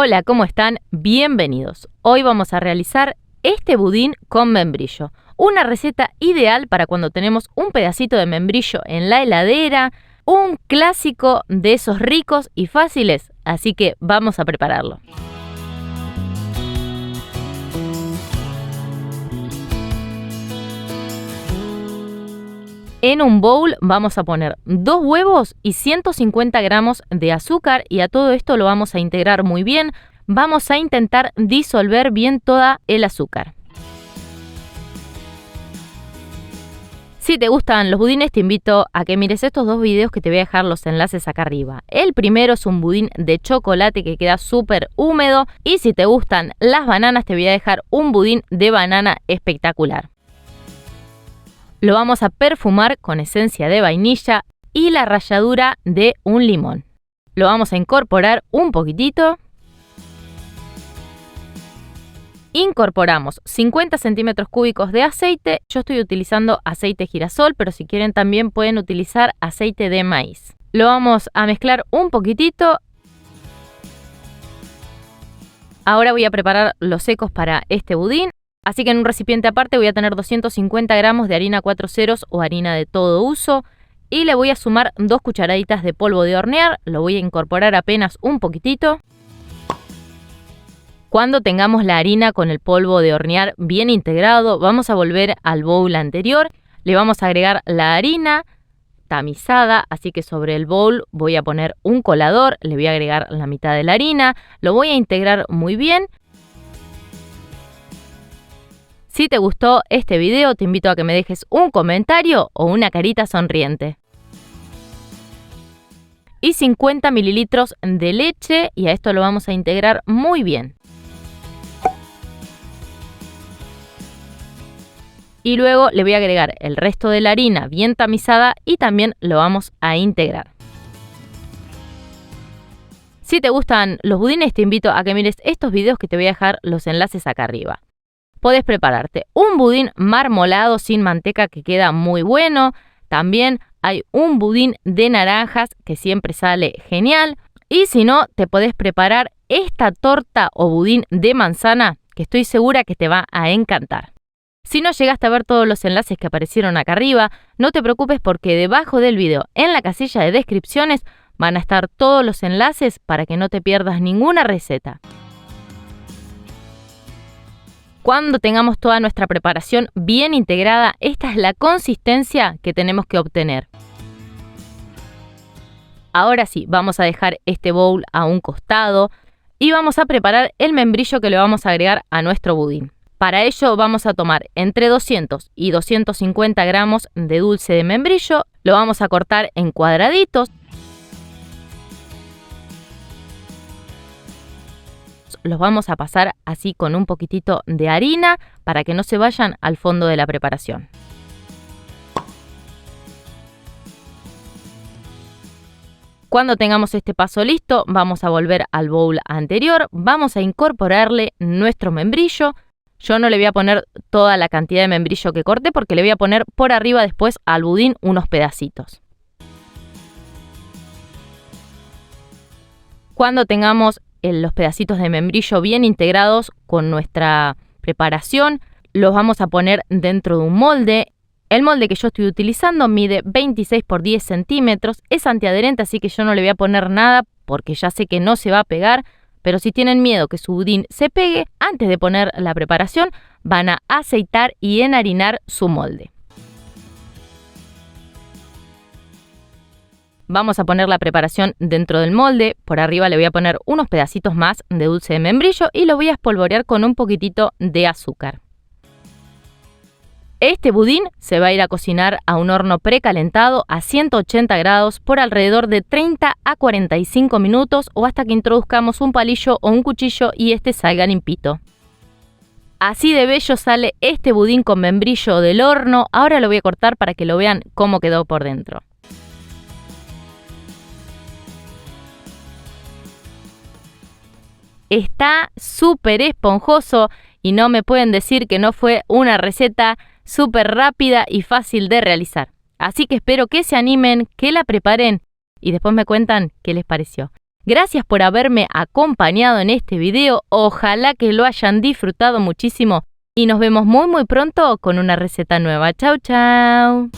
Hola, ¿cómo están? Bienvenidos. Hoy vamos a realizar este budín con membrillo. Una receta ideal para cuando tenemos un pedacito de membrillo en la heladera, un clásico de esos ricos y fáciles, así que vamos a prepararlo. En un bowl vamos a poner 2 huevos y 150 gramos de azúcar y a todo esto lo vamos a integrar muy bien. Vamos a intentar disolver bien toda el azúcar. Si te gustan los budines, te invito a que mires estos dos videos que te voy a dejar los enlaces acá arriba. El primero es un budín de chocolate que queda súper húmedo y si te gustan las bananas te voy a dejar un budín de banana espectacular. Lo vamos a perfumar con esencia de vainilla y la ralladura de un limón. Lo vamos a incorporar un poquitito. Incorporamos 50 centímetros cúbicos de aceite. Yo estoy utilizando aceite girasol, pero si quieren también pueden utilizar aceite de maíz. Lo vamos a mezclar un poquitito. Ahora voy a preparar los secos para este budín. Así que en un recipiente aparte voy a tener 250 gramos de harina 4 ceros o harina de todo uso y le voy a sumar 2 cucharaditas de polvo de hornear, lo voy a incorporar apenas un poquitito. Cuando tengamos la harina con el polvo de hornear bien integrado, vamos a volver al bowl anterior, le vamos a agregar la harina tamizada, así que sobre el bowl voy a poner un colador, le voy a agregar la mitad de la harina, lo voy a integrar muy bien. Si te gustó este video, te invito a que me dejes un comentario o una carita sonriente. Y 50 mililitros de leche y a esto lo vamos a integrar muy bien. Y luego le voy a agregar el resto de la harina bien tamizada y también lo vamos a integrar. Si te gustan los budines, te invito a que mires estos videos que te voy a dejar los enlaces acá arriba. Podés prepararte un budín marmolado sin manteca que queda muy bueno. También hay un budín de naranjas que siempre sale genial. Y si no, te podés preparar esta torta o budín de manzana que estoy segura que te va a encantar. Si no llegaste a ver todos los enlaces que aparecieron acá arriba, no te preocupes porque debajo del video, en la casilla de descripciones, van a estar todos los enlaces para que no te pierdas ninguna receta. Cuando tengamos toda nuestra preparación bien integrada, esta es la consistencia que tenemos que obtener. Ahora sí, vamos a dejar este bowl a un costado y vamos a preparar el membrillo que le vamos a agregar a nuestro budín. Para ello vamos a tomar entre 200 y 250 gramos de dulce de membrillo, lo vamos a cortar en cuadraditos. Los vamos a pasar así con un poquitito de harina para que no se vayan al fondo de la preparación. Cuando tengamos este paso listo, vamos a volver al bowl anterior, vamos a incorporarle nuestro membrillo. Yo no le voy a poner toda la cantidad de membrillo que corté porque le voy a poner por arriba después al budín unos pedacitos. Cuando tengamos los pedacitos de membrillo bien integrados con nuestra preparación, los vamos a poner dentro de un molde. El molde que yo estoy utilizando mide 26 por 10 centímetros, es antiadherente, así que yo no le voy a poner nada porque ya sé que no se va a pegar, pero si tienen miedo que su budín se pegue, antes de poner la preparación van a aceitar y enharinar su molde. Vamos a poner la preparación dentro del molde, por arriba le voy a poner unos pedacitos más de dulce de membrillo y lo voy a espolvorear con un poquitito de azúcar. Este budín se va a ir a cocinar a un horno precalentado a 180 grados por alrededor de 30 a 45 minutos o hasta que introduzcamos un palillo o un cuchillo y este salga limpito. Así de bello sale este budín con membrillo del horno. Ahora lo voy a cortar para que lo vean cómo quedó por dentro. Está súper esponjoso y no me pueden decir que no fue una receta súper rápida y fácil de realizar. Así que espero que se animen, que la preparen y después me cuentan qué les pareció. Gracias por haberme acompañado en este video, ojalá que lo hayan disfrutado muchísimo y nos vemos muy pronto con una receta nueva. Chau, chau.